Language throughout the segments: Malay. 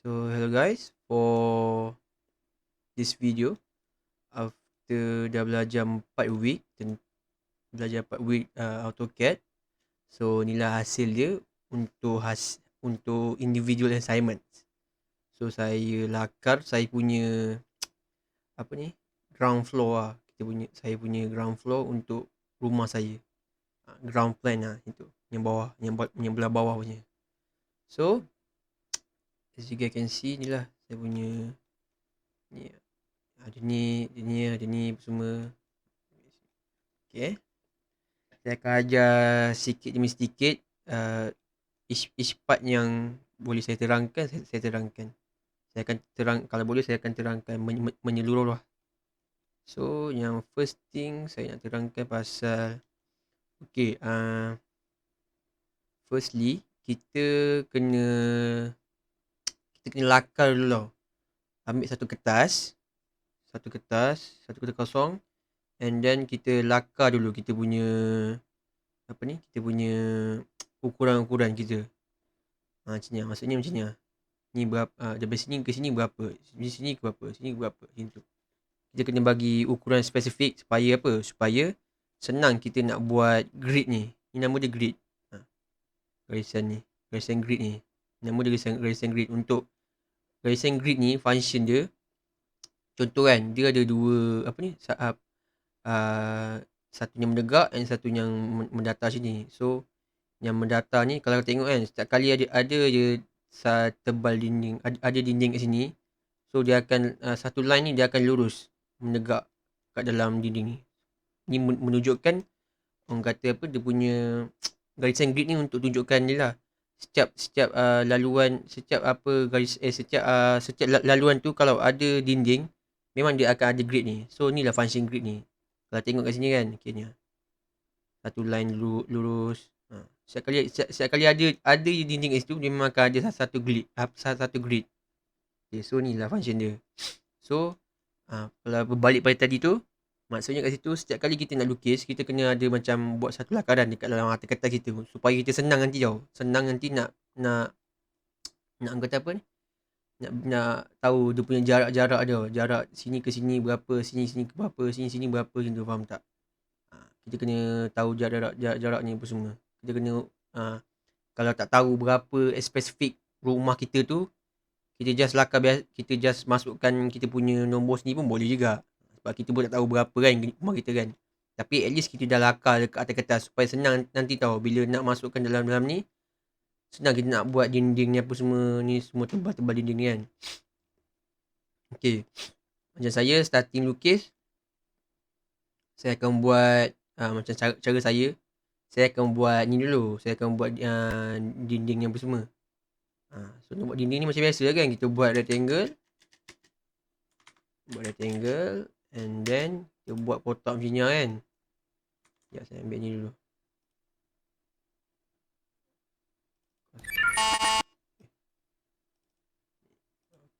So hello guys, for this video after dah belajar 4 week dan belajar 4 week AutoCAD. So inilah hasil dia untuk individual assignment. So saya lakar saya punya apa ni? Ground floor lah. Saya punya ground floor untuk rumah saya. Ground plan lah itu. Yang bawah, yang belah bawah punya. So as you guys can see inilah saya punya ni. Ada ni apa semua. Okay. Saya akan ajar sikit demi sedikit each part yang boleh saya terangkan, saya terangkan. Saya akan kalau boleh saya akan terangkan menyeluruh lah. So yang first thing saya nak terangkan pasal okay, firstly kena kita kena lakar dulu tau. Ambil satu kertas kosong, and then kita lakar dulu kita punya apa ni, kita punya ukuran-ukuran kita. Macam ni, maksudnya macam ni lah. Ni berapa, dari sini ke sini berapa, sini ke berapa, sini ke berapa, macam tu. Kita kena bagi ukuran spesifik supaya apa? Supaya senang kita nak buat grid ni. Ni nama dia grid. Garisan ni, garisan grid ni. Nama dia garisan grid. Untuk garisan grid ni, function dia, contoh kan, dia ada dua, apa ni, satunya menegak dan satunya yang mendatar sini. So, yang mendatar ni kalau tengok kan, setiap kali ada je tebal dinding, ada dinding kat sini. So dia akan satu line ni dia akan lurus menegak kat dalam dinding ni. Ni menunjukkan, orang kata apa, dia punya garisan grid ni untuk tunjukkan dia lah. Setiap laluan, setiap apa garis setiap laluan tu kalau ada dinding, memang dia akan ada grid ni. So ni lah function grid ni. Kalau tengok kat sini kan, okay, ni satu line lurus. Setiap kali ada dinding kat situ, dia memang akan ada satu grid. Okay, so ni lah function dia. So kalau berbalik pada tadi tu, maksudnya kat situ setiap kali kita nak lukis, kita kena ada macam buat satu lakaran dekat dalam atas kertas kita, supaya kita senang nanti tau. Senang nanti nak kata apa ni, nak tahu dia punya jarak-jarak dia. Jarak sini ke sini berapa, sini ke berapa, sini berapa, macam tu, faham tak? Kita kena tahu jarak ni apa semua. Kita kena kalau tak tahu berapa spesifik rumah kita tu, kita just lakar kita just masukkan kita punya nombor sini pun boleh juga. Sebab kita pun tak tahu berapa kan rumah kita kan. Tapi at least kita dah lakar dekat atas kertas supaya senang nanti tahu bila nak masukkan dalam ni. Senang kita nak buat dinding ni apa semua ni, semua tebal-tebal dinding ni kan. Okay. Macam saya starting lukis, saya akan buat macam cara saya akan buat ni dulu. Saya akan buat dinding yang apa semua. So nak buat dinding ni macam biasa kan. Kita buat rectangle. And then kita buat kotak macam ni kan. Ya, saya ambil ni dulu.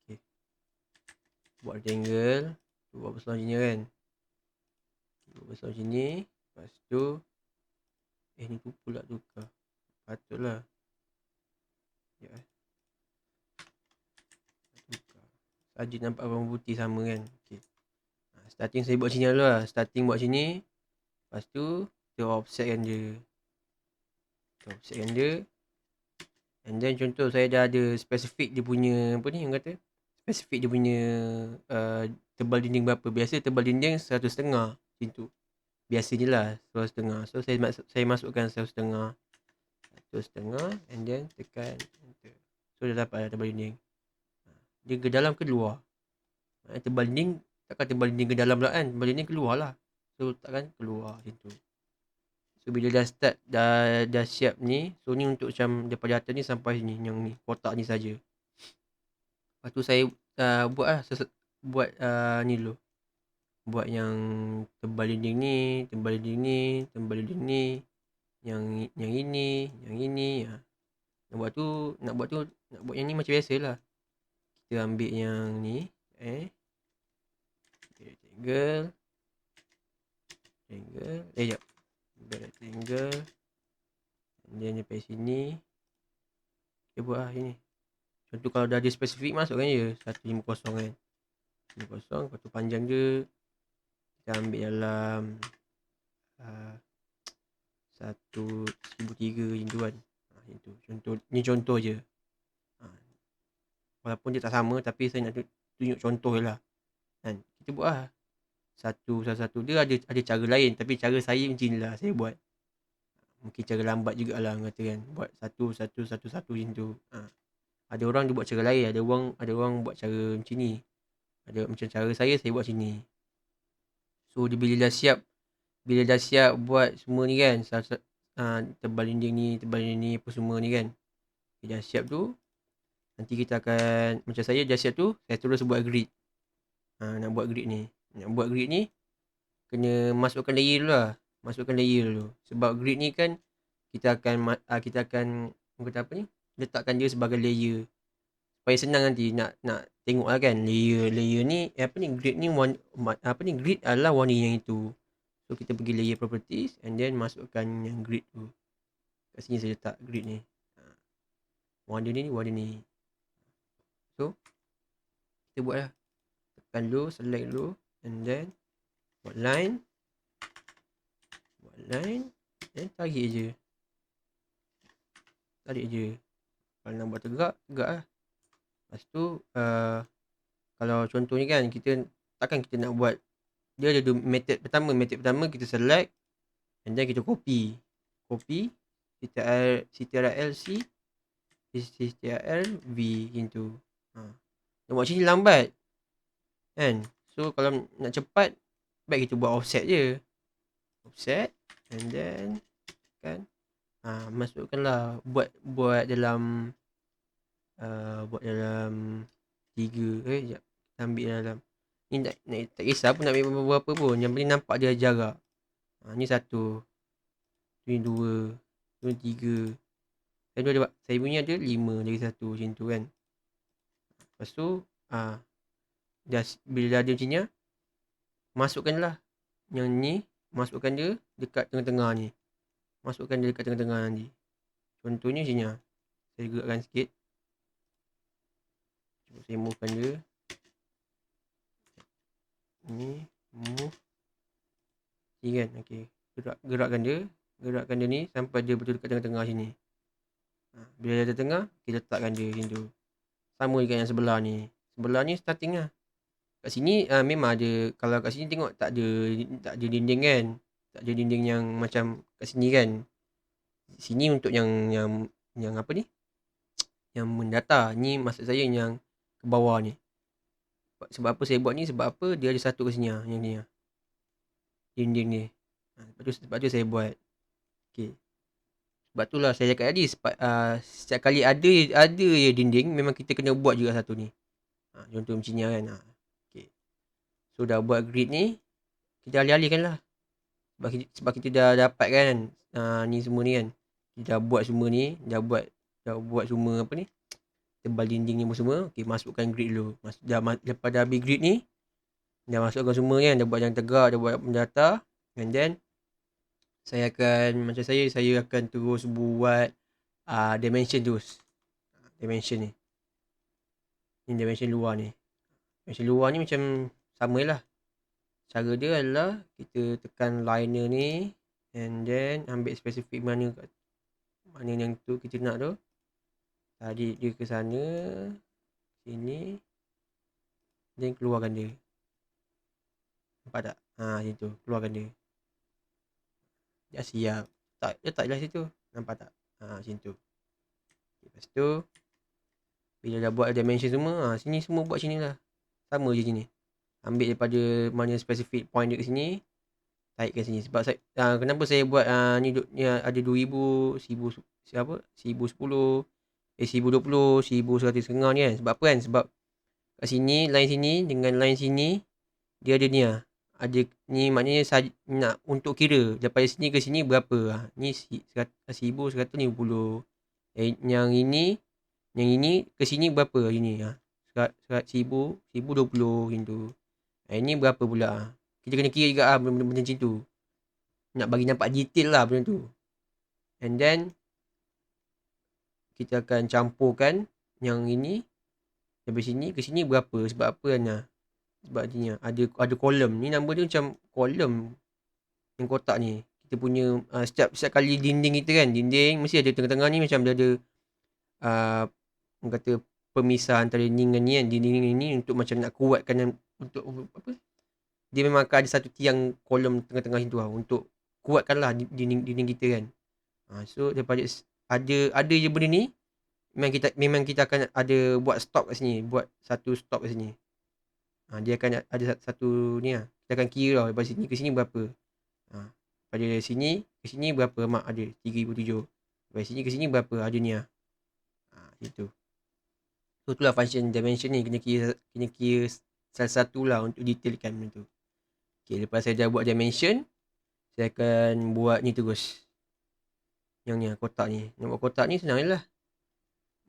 Okay. Buat rectangle. Buat besar macam ni kan. Buat besar macam ni. Lepas tu ni tu pula tukar. Patutlah. Ya. Tukar. Saja nampak warna putih sama kan. Okay. Starting saya buat sini dulu lah. Starting buat sini. Lepas tu kita offsetkan dia. And then contoh saya dah ada spesifik dia punya apa ni, yang kata spesifik dia punya tebal dinding berapa. Biasa tebal dinding 1.5 macam tu. Biasa je lah 1.5. So saya masukkan 1.5 and then tekan enter. So dah dapat dah tebal dinding. Dia ke dalam ke luar? Tebal dinding, takkan tebal dinding ke dalam pula kan. Tebal dinding keluar lah. So takkan keluar macam tu. So bila dah start, dah siap ni. So ni untuk macam daripada atas ni sampai ni, yang ni kotak ni saja. Lepas tu saya buat lah buat ni dulu. Buat yang tebal dinding ni, tebal dinding ni, tebal dinding ni, yang ini, yang ini. Nak buat yang ni macam biasalah. Kita ambil yang ni, rectangle. Jap. Rectangle. And then sampai sini. Kita buat lah ini. Contoh kalau dah ada spesifik masukkan je 150 kan. 150 lepas tu panjang dia kita ambil dalam uh, 1003 macam tu kan. Macam tu. Ni contoh je. Walaupun dia tak sama tapi saya nak tunjuk contoh je lah. Kan? Kita buat lah. Satu-satu. Dia ada cara lain tapi cara saya macam ni lah saya buat. Mungkin cara lambat jugalah kata kan. Buat satu macam tu. Ada orang dia buat cara lain. Ada orang buat cara macam ni. Ada macam cara saya buat macam ni. So dia bila dah siap buat semua ni kan. Tebal dinding ni apa semua ni kan. Dia dah siap tu. Nanti kita akan, macam saya dah siap tu, saya terus buat grid. Nak buat grid ni. Kena masukkan layer dulu lah. Sebab grid ni kan, kita akan kata apa ni? Letakkan dia sebagai layer. Supaya senang nanti nak tengok lah kan. Layer ni, grid ni, grid adalah warna yang itu. So, kita pergi layer properties, and then masukkan yang grid tu. Kat sini saya letak grid ni. Warna ni. So, kita buat lah. Tekan dulu, select dulu. And then, buat line. Dan tarik je. Kalau nak buat tegak lah. Lepas tu, kalau contoh ni kan, takkan kita nak buat. Dia ada method pertama. Kita select. And then kita copy. CTRL C. CTRL V. Macam tu. Nak buat macam ni lambat. Kan? So, kalau nak cepat, baik kita buat offset je. And then, kan? Masukkanlah. Buat dalam 3. Sekejap. Kita ambil dalam. Ni tak kisah pun nak ambil berapa pun. Yang penting nampak dia jarak. Ni 1. Ni 2. Ni 3. Saya punya ada 5 lagi 1 macam tu kan. Lepas tu bila dah ada macam ni, masukkanlah yang ni, masukkan dia dekat tengah-tengah ni. Nanti. Contohnya macam ni. Saya gerakkan sikit. Cuba saya movekan dia. Ni move. Ni kan. Okey. Gerakkan dia ni sampai dia betul dekat tengah-tengah sini. Bila dia ada tengah, kita letakkan dia macam tu. Sama juga yang sebelah ni. Sebelah ni starting lah. Kat sini memang ada. Kalau kat sini tengok tak ada dinding kan. Tak ada dinding yang macam kat sini kan. Sini untuk yang apa ni? Yang mendata. Ni maksud saya yang ke bawah ni. Sebab apa saya buat ni? Sebab apa dia ada satu kat sini yang ni. Dinding ni. Sebab tu saya buat. Okay. Sebab tu lah saya cakap tadi. Setiap kali ada je dinding, memang kita kena buat juga satu ni. Contoh macam ni kan. Okay. So dah buat grid ni, kita alih-alihkan lah. Sebab kita dah dapat kan ni semua ni kan. Kita dah buat semua ni. Dah buat semua apa ni. Tebal dinding ni semua. Okay, masukkan grid dulu. Lepas dah habis grid ni, dah masukkan semua kan. Dah buat yang tegak, dah buat data. And then, saya akan terus buat dimension terus. Dimension ni. Ni dimension luar ni. Dimension luar ni macam sama lah. Cara dia adalah kita tekan liner ni. And then ambil spesifik mana yang tu kita nak tu. Tarik dia ke sana. Sini. Then keluarkan dia. Nampak tak? Macam tu. Keluarkan dia. Dah siap. Letaklah situ. Nampak tak? Macam tu. Lepas tu. Bila dah buat dimension semua. Sini semua buat sini lah. Sama je sini. Ambil daripada mana spesifik point dia kat sini. Tarik ke sini. Sebab kenapa saya buat ni ada 2000, 1000, 1010, 1020, 1100 ni kan. Sebab apa kan? Sebab kat sini, line sini dengan line sini, dia ada ni lah. Ada ni maknanya nak untuk kira daripada sini ke sini berapa. Ni 1150. Yang ini ke sini berapa ini. 1020 macam tu. Ini berapa pula. Kita kena kira juga benda-benda macam tu. Nak bagi nampak detail lah benda tu. And then kita akan campurkan Yang ini daripada sini ke sini berapa, sebab apa kan. Sebab ni ada kolom. Ni nama dia macam kolom yang kotak ni. Kita punya setiap kali dinding kita kan, dinding mesti ada tengah-tengah ni macam dia ada uh, orang kata pemisah antara ni dengan ni kan. Dinding ni untuk macam nak kuatkan untuk apa? Dia memang akan ada satu tiang kolom tengah-tengah situ lah untuk kuatkan lah dinding kita kan. So daripada ada je benda ni, memang kita akan ada buat stop kat sini, buat satu stop kat sini. Dia akan ada satu ni lah. Kita akan kira lah daripada sini ke sini berapa. Pada sini ke sini berapa mak ada 3007. Daripada sini ke sini berapa ada ni lah. Itu. So itulah function dimension ni, kena kira salah satu lah untuk detailkan benda tu. Okay, lepas saya dah buat dimension, saya akan buat ni terus. Yang ni kotak ni. Nak buat kotak ni senang je lah.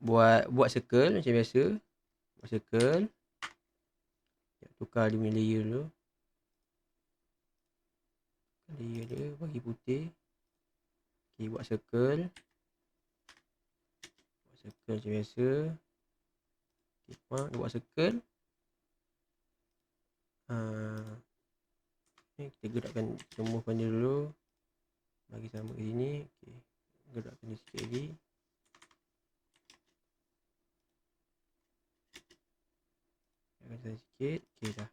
Buat circle macam biasa. Buat circle. Tukar dia punya layer dulu. Layer dia bagi putih. Okay, buat circle. Buat circle macam biasa. Okay, buat circle. Kita gerakkan temukan dia dulu. Bagi sama ke sini. Okay. Gerakkan dia sikit lagi. Gerakkan sikit. Okay dah.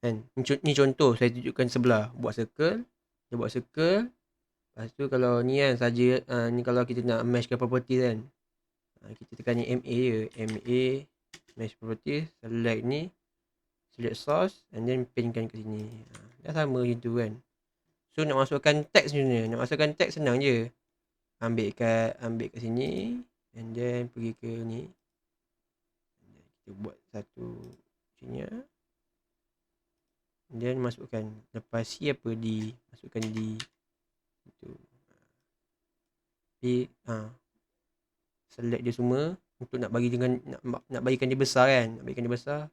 Kan? Ni contoh saya tunjukkan sebelah. Buat circle. Dia buat circle. Lepas tu kalau ni kan saja ni kalau kita nak meshkan property kan. Kita tekan ni MA je. MA mesh property. Select ni. Select source. And then pinkan ke sini. Dah sama macam tu kan. So nak masukkan teks macam ni. Nak masukkan teks senang je. Ambil kat sini. And then pergi ke ni. Kita buat satu macam ni. And then masukkan. Lepas C apa D. Masukkan D. Itu. Jadi select dia semua. Untuk nak bagi dengan nak bagikan dia besar kan. Nak bagikan dia besar.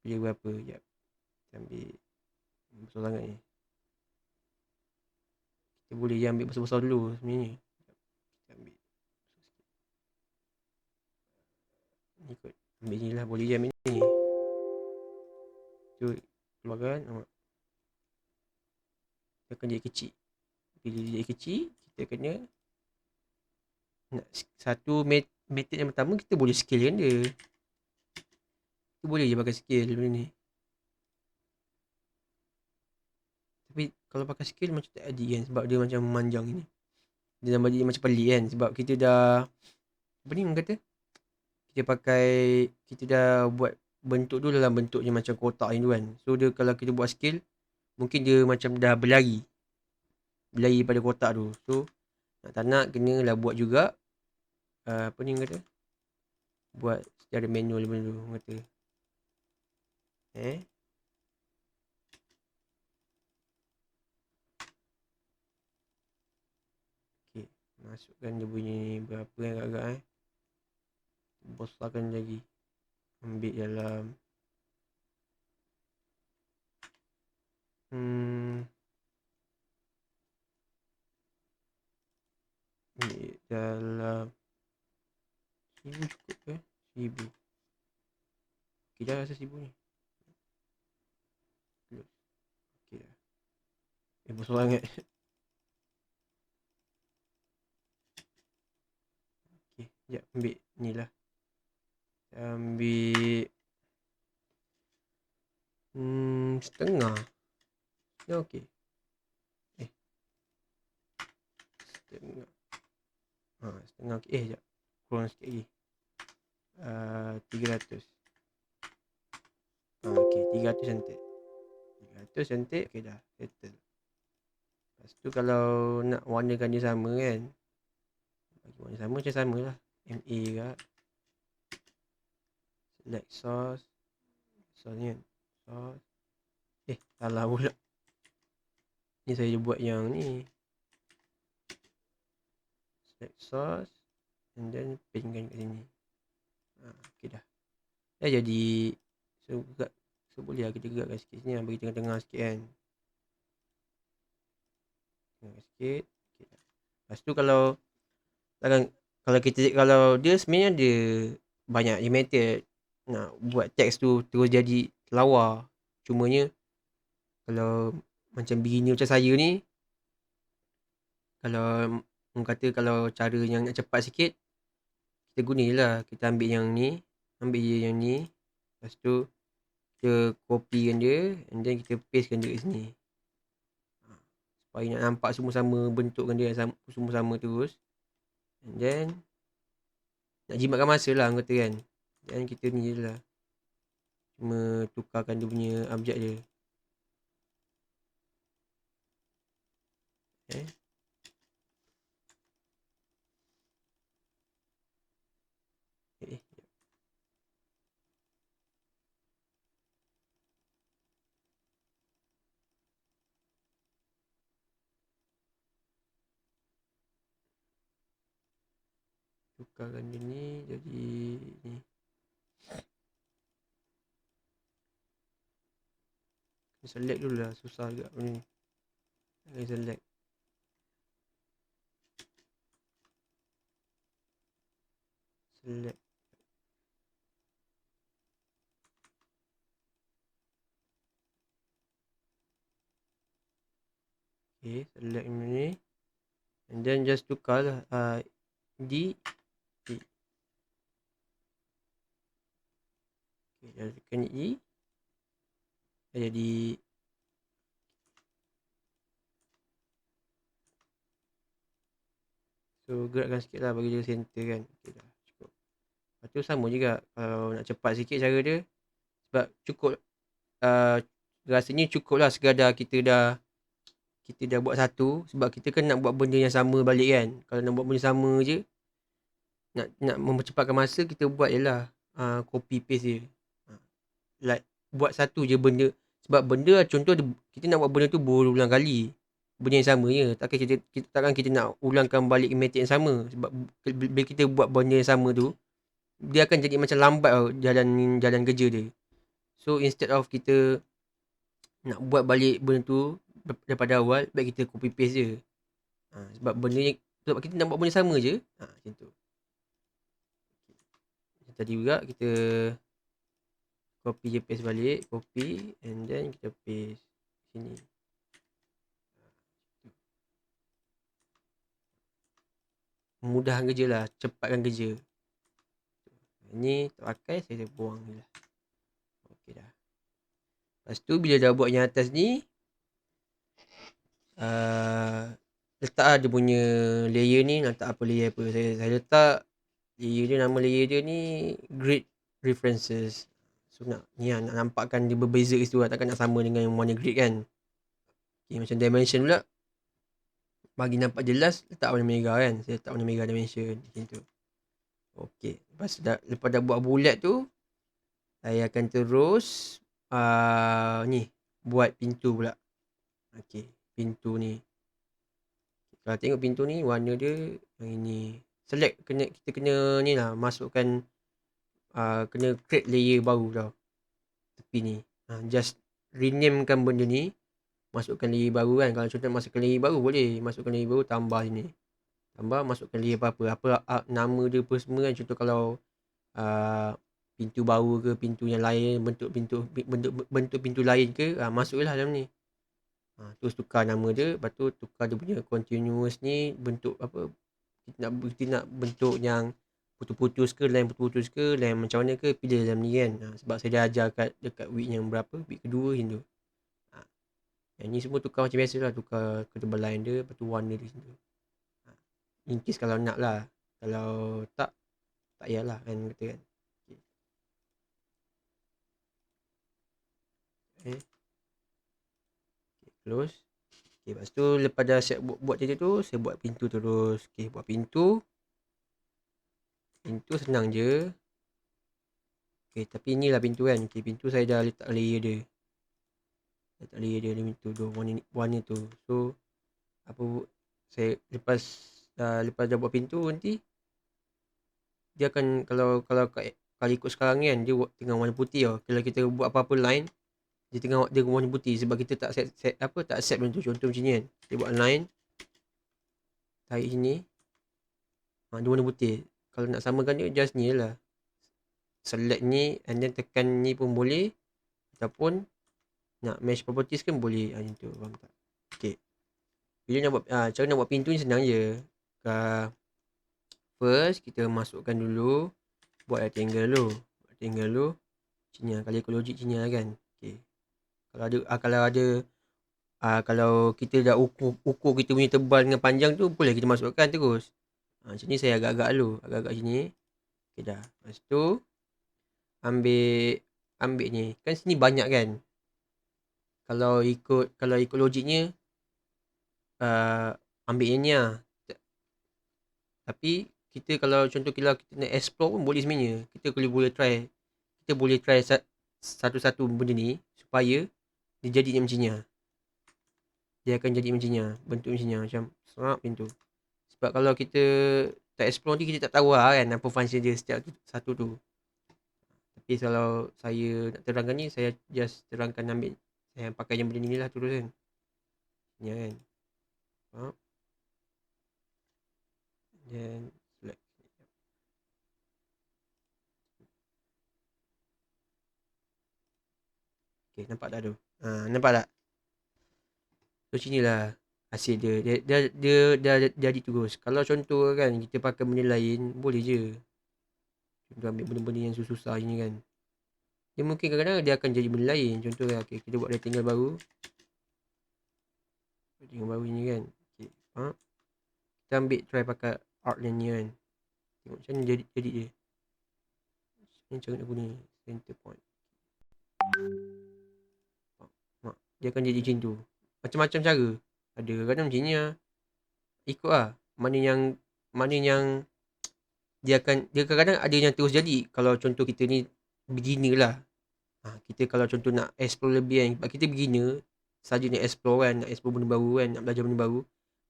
Pilih berapa. Sekejap. Kita ambil besar sangat ni. Kita boleh je ambil besar-besar dulu sebenarnya. Kita ambil ni kot. Ambil ni lah. Boleh je ambil ni. Tu keluarkan. Dia akan jadi kecil. Bila dia jadi kecil, kita kena satu method yang pertama, kita boleh scale kan dia. Kita boleh je pakai scale benda ni. Tapi kalau pakai scale macam tak adil kan. Sebab dia macam memanjang ni. Dia nampak dia macam pelik kan. Sebab kita dah apa ni orang kata, kita dah buat bentuk tu dalam bentuk je macam kotak ni tu kan. So dia kalau kita buat scale, mungkin dia macam dah berlari pada kotak tu. So nak tak nak kena lah buat juga apa ni orang kata, buat secara manual benda tu orang kata. Okay, masukkan dia punya berapa yang agak-agak besarkan lagi. Ambil dalam ambil dalam 1000 cukup ke? 1000. Okay dah rasa 1000 ni. Okay dah. Besar sangat. Okay, sekejap ambil ni lah. Ambil setengah. Ya okey. Setengah. Setengah okey. Sekejap. Kurang sikit lagi. 300. Okey, 300 cantik. 300 cantik. Okey dah. Settle. Lepas tu kalau nak warnakan dia sama kan. Bagi warna sama macam sama lah. MA kat. Select source. Source ni kan. Source. Salah pula. Ni saya buat yang ni. Select source. And then pinkan kat sini. Okay dah. Dah jadi. So boleh lah kita gerakkan sikit sini lah. Bagi tengah-tengah sikit kan. Tengah sikit. Okay dah. Lepas tu kalau takkan Kalau dia sebenarnya dia banyak je method nak buat teks tu terus jadi lawa. Cumanya kalau macam beginner macam saya ni, kalau orang kata kalau cara yang nak cepat sikit, kita guna je lah. Kita ambil yang ni, ambil je yang ni. Lepas tu kita copykan dia and then kita pastekan dia kat sini. Supaya nak nampak semua sama, bentukkan dia semua sama terus. And then nak jimatkan masa lah orang kata kan. Dan kita ni je lah. Cuma tukarkan dia punya abjad je. Okay. Okay. Tukarkan dia ni jadi ni. Select dulu lah, susah juga benda ni. Select. Select. Okay, select benda ni. And then just tukar lah. D. E. Okay, dah tekan E. Jadi so gerakkan sikit lah bagi dia center kan. Okay dah cukup. Lepas tu sama juga kalau nak cepat sikit cara dia. Sebab cukup rasanya cukup lah sekadar kita dah buat satu. Sebab kita kan nak buat benda yang sama balik kan. Kalau nak buat benda sama je, nak mempercepatkan masa, kita buat je lah copy paste je. Like buat satu je benda. Sebab benda contoh kita nak buat benda tu berulang kali. Benda yang sama je. Takkan kita nak ulangkan balik method yang sama. Sebab bila kita buat benda yang sama tu, dia akan jadi macam lambat tau jalan kerja dia. So instead of kita nak buat balik benda tu daripada awal, baik kita copy paste je. Sebab kita nak buat benda sama je. Macam tu. Tadi juga kita copy je paste balik. Copy and then kita paste sini. Mudahkan kerja lah. Cepatkan kerja. Ini tak pakai, saya buang je lah. Okey dah. Lepas tu bila dah buat yang atas ni, letak lah dia punya layer ni. Letak apa layer apa. Saya letak layer dia, nama layer dia ni grid references. So nak nampakkan dia berbeza kat situ lah. Takkan nak sama dengan yang warna grid kan. Okay, macam dimension pula, bagi nampak jelas, letak warna merah kan. Saya letak warna merah dimension macam tu. Okay, lepas dah buat bulat tu, saya akan terus ni buat pintu pula. Okay, pintu ni. Kalau tengok pintu ni, warna dia yang ini. Select, kita kena ni lah, masukkan kena create layer baru tau. Tepi ni. Just renamekan benda ni. Masukkan layer baru kan. Kalau contoh masukkan layer baru boleh. Masukkan layer baru, tambah sini. Tambah, masukkan layer apa-apa. Apa nama dia apa semua kan. Contoh kalau pintu baru ke, pintu yang lain, bentuk pintu lain ke, masuklah dalam ni. Terus tukar nama dia. Lepas tu tukar dia punya continuous ni. Bentuk apa. Kita nak bentuk yang putus-putus ke, line putus-putus ke, line macam mana ke, pilih dalam ni kan. Sebab saya dah ajar dekat week yang berapa, week kedua macam tu. Yang ni semua tukar macam biasa lah. Tukar ketebalan dia, lepas tu warna dia macam tu. In case kalau nak lah. Kalau tak payahlah kan kata kan. Okay. Close. Okay, lepas tu lepas dah siap buat macam tu, saya buat pintu terus. Okay, buat pintu. Pintu senang je. Okay, tapi inilah pintu kan. Okay, pintu saya dah letak layer dia. Letak layer dia dalam pintu tu. Warna tu. So, saya lepas dah buat pintu nanti, dia akan, kalau ikut sekarang kan, dia tengah warna putih tau. Kalau kita buat apa-apa line, dia warna putih sebab kita tak set benda tu. Contoh macam ni kan. Kita buat line. Tarik sini. Dia warna putih. Kalau nak samakan dia just ni lah. Select ni and then tekan ni pun boleh. Ataupun nak mesh properties kan boleh. Macam tu. Faham tak? Okay. Bila nak buat, cara nak buat pintu ni senang je. First, kita masukkan dulu. Buat rectangle dulu. Rectangle dulu. Sini lah. Kalau ikut logik sini lah kan. Okay. Kalau kita dah ukur kita punya tebal dengan panjang tu, boleh kita masukkan terus. Macam ni saya agak-agak dulu. Agak-agak sini. Okay dah. Lepas tu, ambil ni. Kan sini banyak kan. Kalau ikut logiknya, ambil yang ni lah. Tapi, kita kalau contoh kita nak explore pun boleh sebenarnya. Kita boleh try satu-satu benda ni. Supaya, dia jadi macam ni lah. Dia akan jadi macam ni lah. Bentuk macam ni lah. Macam, serap macam tu. Sebab kalau kita tak explore ni, kita tak tahu lah kan apa function dia setiap satu tu. Tapi kalau saya nak terangkan ni, saya just terangkan ambil. Saya pakai yang benda ni lah terus kan. Ni kan. Faham? Then, select. Okay, nampak tak tu? Nampak tak? So, sini lah hasil dia. Dia jadi terus. Kalau contoh kan, kita pakai benda lain, boleh je. Contoh ambil benda-benda yang susah-susah ni kan. Dia mungkin kadang-kadang dia akan jadi benda lain. Contoh kan, okay, kita buat rectangle baru. Rectangle baru ni kan. Okay, faham? Kita ambil try pakai outline ni kan. Tengok macam ni jadi dia. Ni cara nak guna center point. Dia akan jadi macam tu. Macam-macam cara. Ada kadang-kadang macam ni lah. Ikut lah. Mana yang dia kadang-kadang ada yang terus jadi. Kalau contoh kita ni beginner lah. Kita kalau contoh nak explore lebih kan. Sebab kita beginner. Saja nak explore kan. Nak explore benda baru kan. Nak belajar benda baru.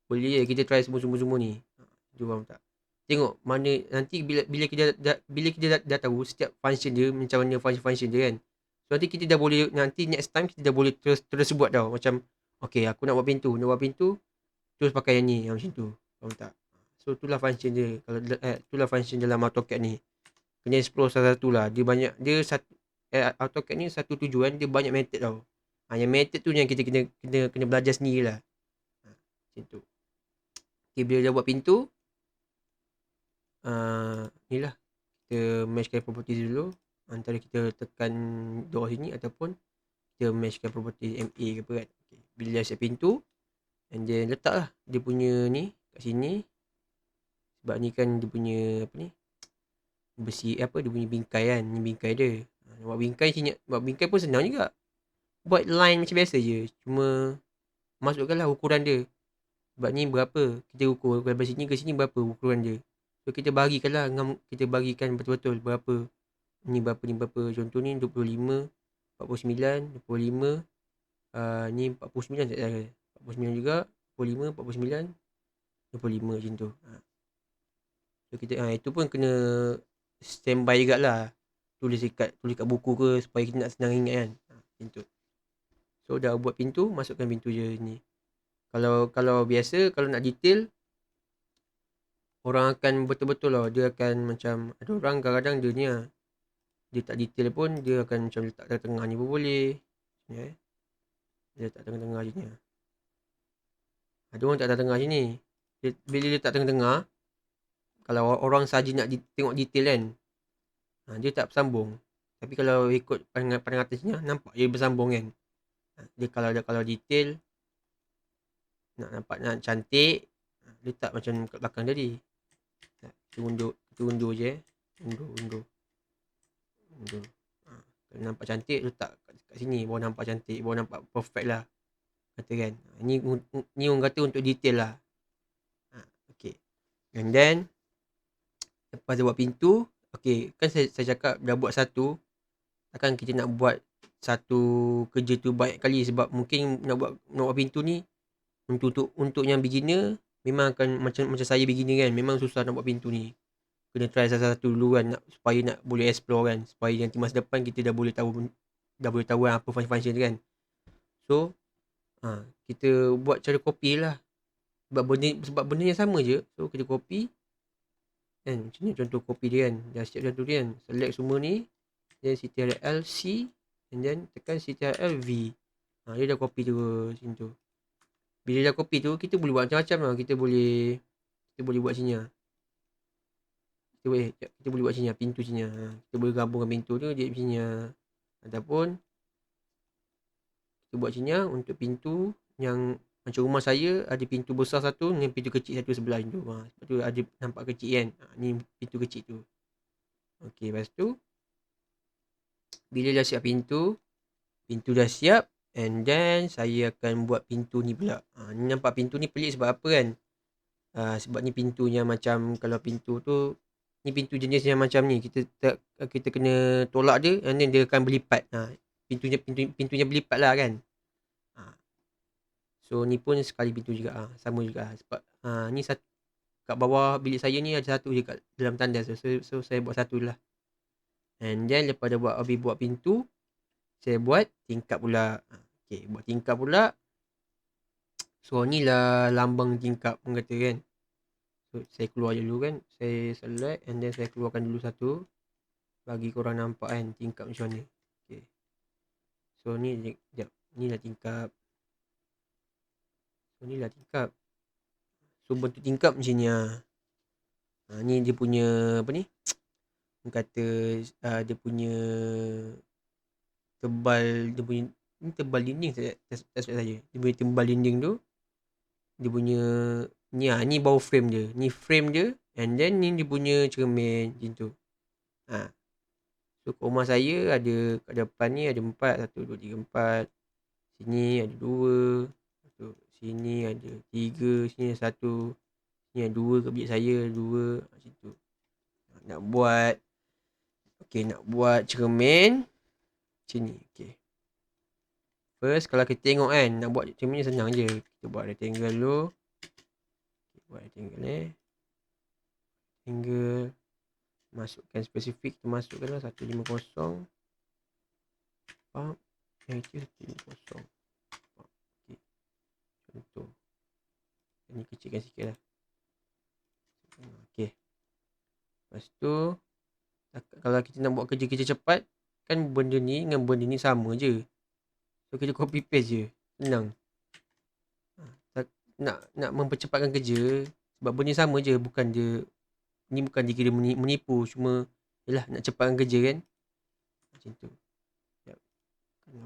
Boleh je kita try semua-semua ni. Tu faham tak? Tengok mana nanti bila kita dah tahu setiap function dia macam mana function dia kan. So nanti kita dah boleh, nanti next time kita dah boleh terus buat tau. Macam okay, aku nak buat pintu terus pakai yang ni, macam tu. Faham tak? So itulah function dia. Kalau itulah function dalam AutoCAD ni. Kena explore satu-satu lah. Dia satu AutoCAD ni satu tujuan, dia banyak method tau. Yang method tu yang kita kena belajar sendiri lah. Macam tu. Okay, bila dah buat pintu, ni lah. Kita meshkan properties dulu. Antara kita tekan door sini ataupun kita meshkan property MA ke apa kan. Okay. Bila dah siap pintu, and then letak lah dia punya ni kat sini. Sebab ni kan dia punya apa ni, besi dia punya bingkai kan. Ni bingkai dia. Buat bingkai sini, buat bingkai pun senang juga. Buat line macam biasa je. Cuma masukkanlah ukuran dia. Sebab ni berapa, kita ukur dari sini ke sini berapa ukuran dia. So kita bagikan lah, kita bagikan betul-betul berapa. Ni berapa. Contoh ni 25, 49, 25. Ni 49 tak salah. 49 juga. 45, 49, 25 macam tu. So kita itu pun kena standby juga lah. Tulis kat buku ke supaya kita nak senang ingat kan. Macam tu. So dah buat pintu, masukkan pintu je ni. Kalau biasa, kalau nak detail, orang akan betul-betul lah. Dia akan macam, ada orang kadang-kadang dia ni lah. Dia tak detail pun, dia akan macam letak tengah-tengah ni pun boleh. Dia letak tengah-tengah je ni lah. Ada orang tak tengah-tengah sini. Bila dia letak tengah-tengah, kalau orang saja nak tengok detail kan, dia tak bersambung. Tapi kalau ikut pandang atas ni, nampak dia bersambung kan. Dia kalau detail, nak nampak nak cantik, letak macam kat belakang tadi. Kita undur je. Undur. Kalau nampak cantik, letak kat sini. Baru nampak cantik, baru nampak perfect lah. Kata kan. Ni orang kata untuk detail lah. Okay. And then, lepas dia buat pintu, okay, kan saya cakap dah buat satu. Takkan kita nak buat satu kerja tu banyak kali. Sebab mungkin nak buat pintu ni, untuk yang beginner, memang akan macam saya beginner kan. Memang susah nak buat pintu ni. Kena try satu-satu dulu kan. Supaya nak boleh explore kan. Supaya nanti masa depan kita dah boleh tahu kan apa function dia kan. So, kita buat cara copy lah. Sebab benda yang sama je. So, kita copy. kan. Macam ni contoh kopi dia kan. Dah siap satu dia kan. Select semua ni. Then CTRL C. And then tekan CTRL V. Dia dah copy tu macam tu. Bila dah copy tu, kita boleh buat macam-macam lah. Kita boleh buat sini lah. Kita boleh buat sini lah. Pintu sini lah. Kita boleh gabungkan pintu tu dia sini lah. Ataupun kita buat sini lah untuk pintu yang macam rumah saya ada pintu besar satu dengan pintu kecil satu sebelah tu. Sebab tu ada nampak kecil kan. Ni pintu kecil tu. Okey, lepas tu bila dah siap pintu dah siap, and then saya akan buat pintu ni pula. Ni nampak pintu ni pelik sebab apa kan? Sebab ni pintunya macam, kalau pintu tu ni pintu jenis yang macam ni, kita kena tolak dia and then dia akan berlipat. Pintunya berlipat lah kan. So ni pun sekali pintu juga, sama juga. Sebab ni satu kat bawah bilik saya ni ada satu je kat dalam tandas. So saya buat satu lah. And then lepas dah buat pintu, saya buat tingkap pula. Okay, buat tingkap pula. So ni lah lambang tingkap orang kata kan. So saya keluar dulu kan. Saya select and then saya keluarkan dulu satu. Bagi korang nampak kan tingkap macam mana. Okay. So ni sekejap. Ni lah tingkap. So bentuk tingkap macam ni lah. Ni dia punya apa ni. Orang kata dia punya tebal. Dia punya ni tebal dinding saya. Dia punya tebal dinding tu. Dia punya ni bawah frame dia. Ni frame dia. And then ni dia punya cermin macam tu. So rumah saya ada kat depan ni ada 4. 1, 2, 3, 4. Sini ada 2. Sini ada 3. Sini ada 1. Sini ada 2. Kat bilik saya ada 2. Macam tu. Nak buat cermin macam ni. Okay. First kalau kita tengok kan, nak buat cermin ni senang je. Kita buat rectangle dulu. Buat rectangle ni. Rectangle. Masukkan spesifik. Kita masukkan lah 150. Faham? Yang itu 150. Okay. Contoh. Ini kecilkan sikit lah. Okay. Lepas tu, kalau kita nak buat kerja-kerja cepat, kan benda ni dengan benda ni sama je. So kita copy paste je. Senang. Nak mempercepatkan kerja, sebab benda sama je. Ni bukan dikira menipu. Cuma, yelah nak cepatkan kerja kan. Macam tu.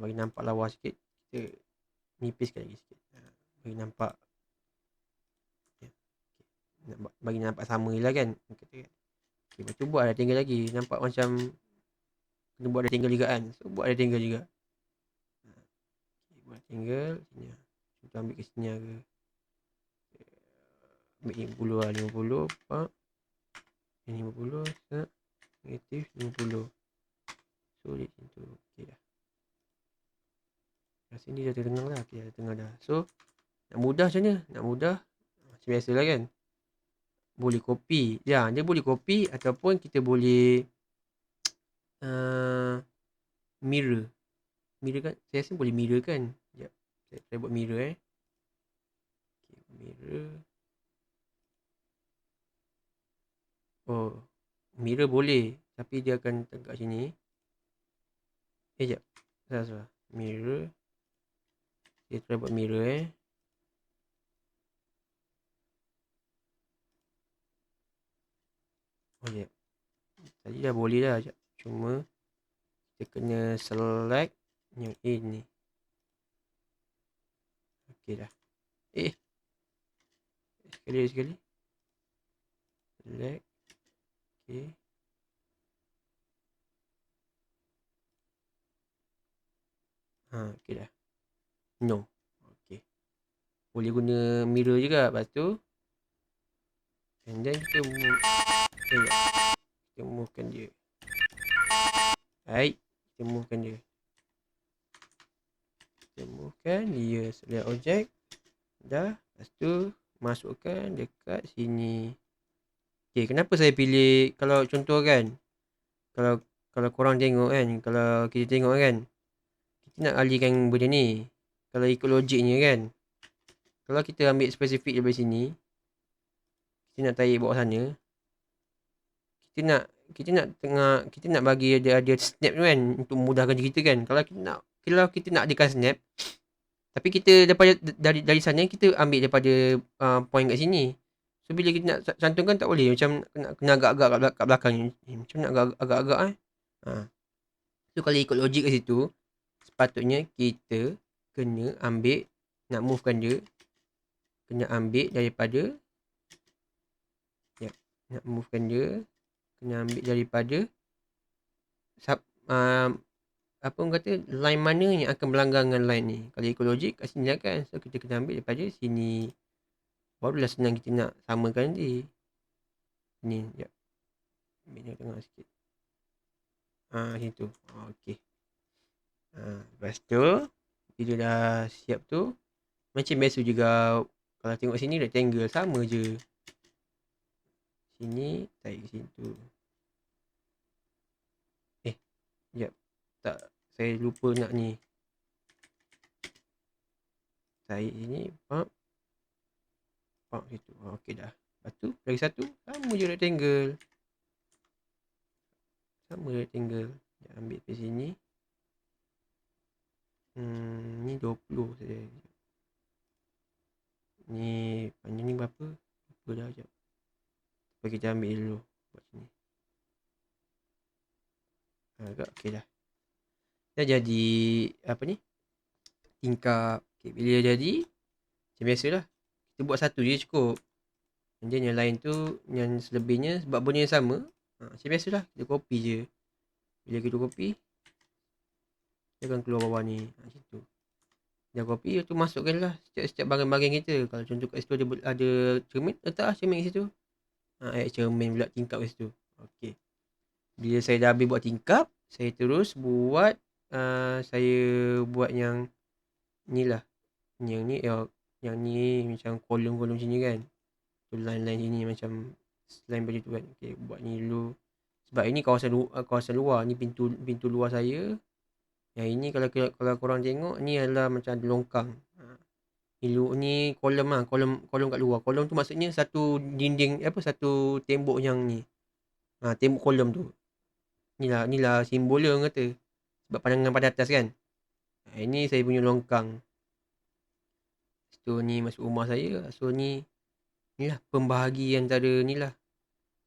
Bagi nampak lawa sikit. Kita nipiskan lagi sikit. Bagi nampak. Bagi nampak sama je lah kan. Okay, lepas tu buat rectangle lagi. Nampak macam kena buat rectangle juga kan. So buat rectangle juga. Buat rectangle sini. Kita ambil ke sini ke. Ambil 50 lah. 50. Pak. Ini 50. Negatif 50. So dia macam tu. Okay dah. Rasa ni dah tengah dah. Okay dah tengah dah. So nak mudah macam mana? Nak mudah macam biasa lah kan. Boleh copy. Ya, dia boleh copy ataupun kita boleh mirror. Mirror kan? Saya rasa boleh mirror kan? Sekejap. Saya buat mirror Okay, mirror. Oh, mirror boleh. Tapi dia akan tegak sini. Sekejap. Salah. Mirror. Kita try buat mirror Oh, sekejap. Tadi dah boleh dah. Sekejap. Cuma kita kena select yang ini. Okey dah. Sekali. Select. Okey. Okey dah. No. Okey. Boleh guna mirror juga. Lepas tu. And then kita move. Kita movekan dia. Baik. Kita movekan dia. Select objek. Dah. Lepas tu. Masukkan dekat sini. Okay. Kenapa saya pilih. Kalau contoh kan. Kalau korang tengok kan. Kalau kita tengok kan. Kita nak alihkan benda ni. Kalau ikut logiknya kan. Kalau kita ambil spesifik daripada sini. Kita nak tarik bawah sana. kita nak bagi ada snap tu kan untuk memudahkan diri kita kan. Kalau kita nak adakan snap, tapi kita daripada dari sana kita ambil daripada point kat sini. So bila kita nak cantumkan tak boleh, macam kena agak-agak kat belakang ni. Macam nak agak-agak Ha. So kalau ikut logik kat situ, sepatutnya kita kena ambil, nak movekan dia, kena ambil daripada nak movekan dia, kena ambil daripada apa orang kata, line mana yang akan berlanggar dengan line ni. Kalau ikut logik kat sini lah kan. So kita kena ambil daripada sini. Barulah senang kita nak samakan nanti. Ni, sekejap. Ambil dia tengah sikit. Situ. Okey. Lepas tu, bila dah siap tu, macam biasa juga, kalau tengok sini rectangle, sama je. Sini, tarik ke situ. Sekejap. Tak, saya lupa nak ni. Tarik sini, pump situ. Okey dah. Lepas tu, lagi satu, sama je rectangle. Ambil dari sini. Ni 20 saja. Ni panjang ni berapa? Lupa dah sekejap. Lepas kita ambil dulu. Buat sini. Agak okey dah. Dah jadi apa ni? Tingkap. Okay, bila jadi, macam biasalah. Kita buat satu je cukup. Dan yang lain tu, yang selebihnya, sebab benda yang sama, macam biasalah. Kita copy je. Bila kita copy, dia akan keluar bawah ni. Macam tu. Dah copy, tu masukkan lah setiap bahagian-bahagian kita. Kalau contoh kat situ ada cermin, letak lah cermin kat situ. Cermin pula, tingkap kat situ. Okey. Bila saya dah habis buat tingkap, saya terus buat saya buat yang ni lah. Yang ni macam kolom-kolom sini kan. Tu line-line sini macam line baju tu kan. Okey, buat ni dulu. Sebab ini kawasan luar. Ni pintu luar saya. Yang ini kalau korang tengok, ni adalah macam ada longkang. Ni kolom lah. Kolom kat luar. Kolom tu maksudnya satu dinding, satu tembok yang ni. Tembok kolom tu. Inilah simbol dia orang kata. Sebab pandangan pada atas kan. Ini saya punya longkang. So ni masuk rumah saya. So ni lah pembahagi antara ni lah.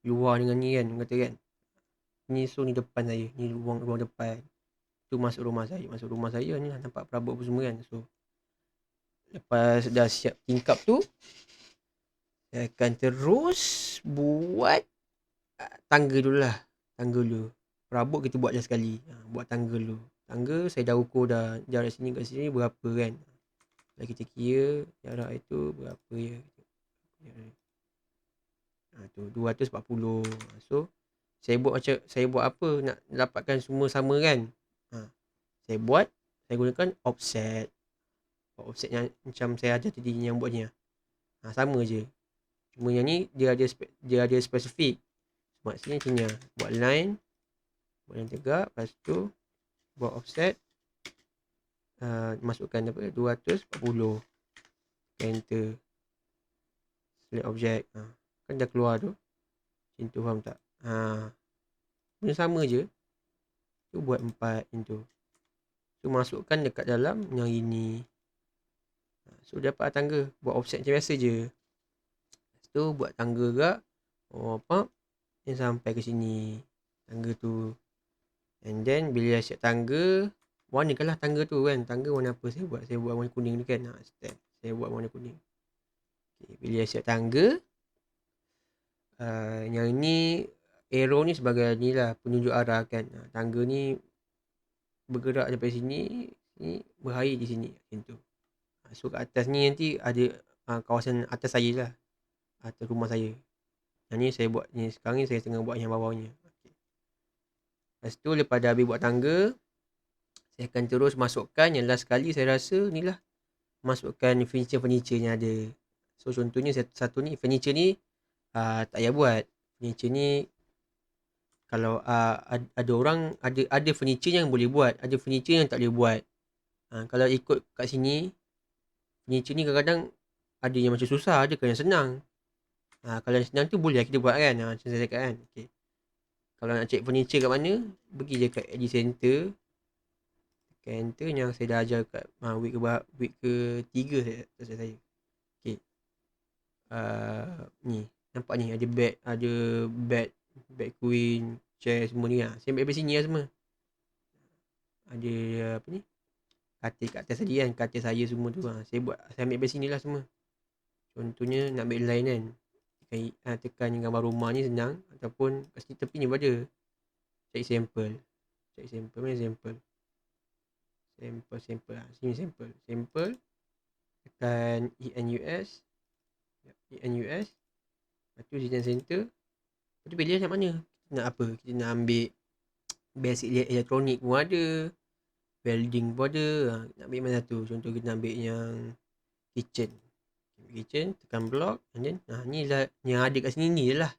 Luar dengan ni kan. Kata kan. Ni depan saya. Ni ruang depan. Tu masuk rumah saya. Ni lah nampak perabot apa semua kan. So lepas dah siap tingkap tu, saya akan terus buat tangga dulu lah. Perabot kita buat je sekali. Buat tangga dulu. Tangga saya dah ukur dah. Jarak sini kat sini berapa kan. Kalau kita kira jarak itu berapa ya. Tu 240. So saya buat apa nak dapatkan semua sama kan. Saya gunakan offset. Offset yang macam saya ajar tadi yang buat ni. Sama je. Cuma yang ni dia ada spesifik. Maksudnya sini buat line tegak, lepas tu buat offset, masukkan 240, enter, select object, kan dah keluar tu. Macam tu, faham tak? Benda sama je. Tu buat 4 macam tu. So masukkan dekat dalam yang ini. So dapat tangga. Buat offset macam biasa je. Lepas tu buat tangga gak. Yang sampai ke sini tangga tu. And then bila siap tangga, warnakanlah tangga tu kan. Tangga warna apa saya buat? Saya buat warna kuning tu kan. Step. Saya buat warna kuning. Okay, bila siap tangga, yang ni arrow ni sebagai ni lah penunjuk arah kan. Tangga ni bergerak daripada sini, ni berakhir di sini macam tu. So kat atas ni nanti ada kawasan atas saya lah. Atas rumah saya. Yang ni saya buat ni sekarang ni saya tengah buat yang bawahnya. Lepas tu lepas dah habis buat tangga, saya akan terus masukkan yang last sekali saya rasa ni lah. Masukkan furniture yang ada. So contohnya satu ni, furniture ni tak payah buat. Furniture ni kalau ada orang, ada furniture yang boleh buat, ada furniture yang tak boleh buat. Kalau ikut kat sini, furniture ni kadang-kadang ada yang macam susah, ada yang senang. Kalau yang senang tu boleh kita buat kan. Macam saya cakap kan. Okay. Kalau nak check furniture kat mana, pergi je kat Edge Center. Tekan enter yang saya dah ajar kat week ke 3 saya. Okay. Ni. Nampak ni ada bed queen, chair semua ni lah. Saya ambil dari sini lah semua. Ada apa ni? Katil kat atas tadi kan, katil saya semua tu lah. Saya ambil dari sini lah semua. Contohnya nak ambil line kan. Tekan gambar rumah ni senang. Ataupun kat sini tepi ni pun ada. Cari sampel. Mana sampel? Sampel lah. Sini sampel. Sampel. Tekan ENUS. Lepas tu design center. Lepas tu pilih nak mana. Kita nak apa? Kita nak ambil basic elektronik pun ada. Welding pun ada. Nak ambil mana satu? Contoh kita nak ambil yang kitchen. Tekan block. And then ni lah yang ada kat sini ni je lah.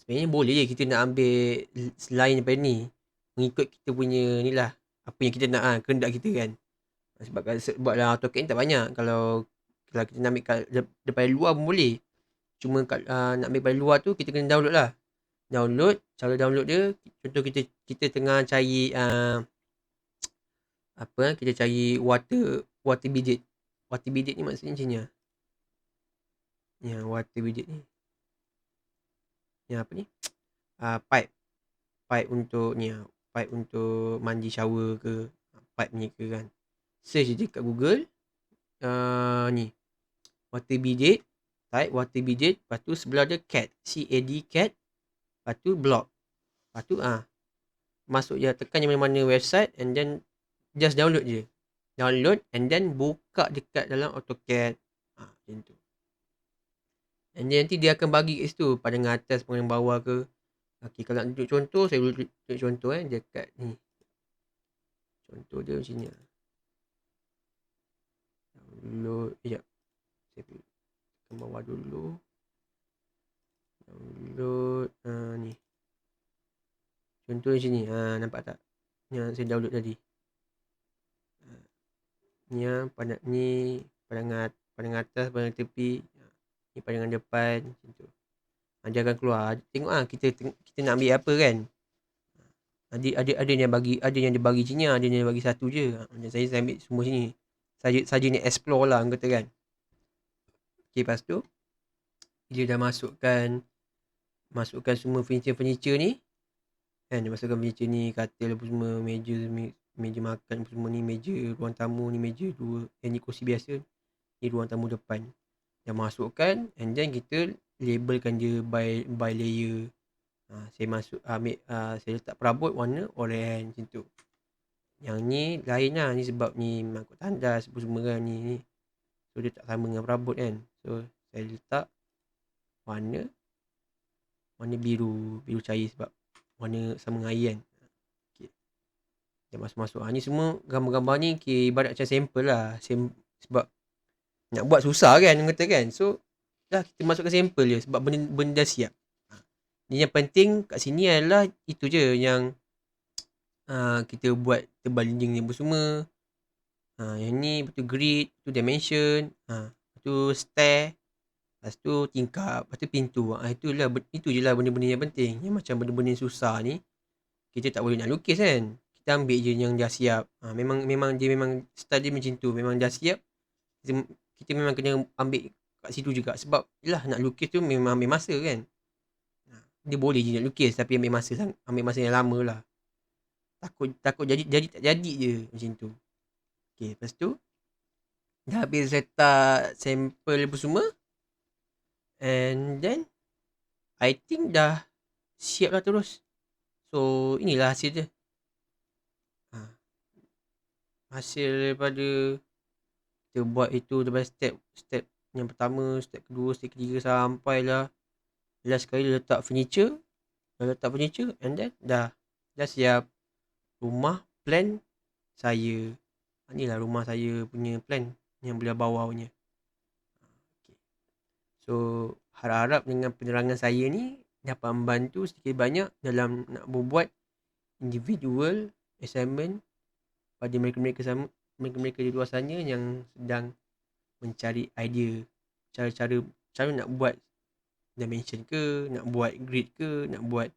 Sebenarnya boleh je kita nak ambil selain daripada ni. Mengikut kita punya ni lah. Apa yang kita nak kehendak kita kan. Sebab dalam AutoCAD ni tak banyak. Kalau kita nak ambil daripada luar pun boleh. Cuma nak ambil daripada luar tu kita kena download lah. Cara download dia, contoh kita tengah cari kita cari water bidet. Water bidet ni maksudnya macam ni lah. Yang water bidet ni. Yang apa ni? Pipe untuk ni lah. Pipe untuk mandi shower ke. Pipe ni ke kan. Search je kat Google. Ni. Water bidet. Type water bidet. Lepas tu sebelah dia CAD. CAD CAD. Lepas tu block. Lepas tu masuk je. Tekan je mana-mana website. And then just download je. Download. And then buka dekat dalam AutoCAD. Macam tu. And then nanti dia akan bagi kat situ. Pandangan atas, pandangan bawah ke. Okay, kalau nak tunjuk contoh. Saya boleh tunjuk contoh dekat ni. Contoh dia macam ni. Download. Sekejap. Saya tekan bawah dulu. Download. Ni. Contoh macam ni. Nampak tak? Yang saya download tadi. Ni pandangan atas, pandangan tepi. Ni pandangan depan. Macam tu. Dia akan keluar. Tengok kita nak ambil apa kan. Ada yang dia bagi sini, ada yang dia bagi satu je. Macam saya ambil semua sini. Saja ni explore lah kata kan. Okay, lepas tu dia dah masukkan semua furniture ni. Kan dia masukkan furniture ni, katil apa semua, meja makan apa semua ni, meja ruang tamu ni, meja dua. Ni kursi biasa. Ni ruang tamu depan. Dah masukkan and then kita labelkan je by layer. Saya saya letak perabot warna orange macam tu. Yang ni lain lah. Ni sebab ni mangkuk tandas semua kan ni. So dia tak sama dengan perabot kan. So saya letak warna biru cair sebab warna sama dengan air kan. Okay. Dia masuk. Ni semua gambar-gambar ni ibarat macam sampel lah. Sebab nak buat susah kan kata kan. So dah kita masukkan sampel je sebab benda dah siap. Yang penting kat sini adalah itu je yang kita buat tebal dinding ni semua. Yang ni betul grid, betul dimension, betul stair, lepas tu tingkap, lepas tu pintu. Itu je lah benda-benda yang penting. Yang macam benda-benda yang susah ni kita tak boleh nak lukis kan. Kita ambil je yang dah siap. Memang dia memang style dia macam tu. Memang dah siap. Kita memang kena ambil kat situ juga. Sebab nak lukis tu memang ambil masa kan. Dia boleh je nak lukis tapi ambil masa yang lama lah. Takut jadi tak jadi je macam tu. Okay, lepas tu dah habis letak sampel apa semua. And then I think dah siap lah terus. So inilah hasil dia. Hasil daripada kita buat itu daripada step yang pertama, step kedua, step ketiga sampailah last sekali letak furniture. Dah letak furniture and then dah siap rumah plan saya. Inilah rumah saya punya plan yang belah bawah punya. Okay. So harap-harap dengan penerangan saya ni dapat membantu sedikit banyak dalam nak membuat individual assignment pada mereka-mereka di luar sana yang sedang mencari idea cara nak buat dimension ke, nak buat grid ke, nak buat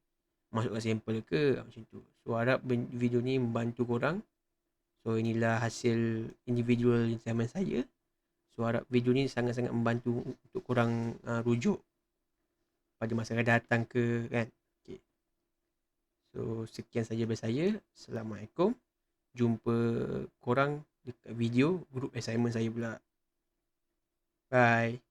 masukkan sampel ke, macam tu. So harap video ni membantu korang. So inilah hasil individual assignment saya. So harap video ni sangat-sangat membantu untuk korang rujuk pada masa akan datang ke, kan. Okay. So sekian saja dari saya. Assalamualaikum. Jumpa korang dekat video group assignment saya pula. Bye.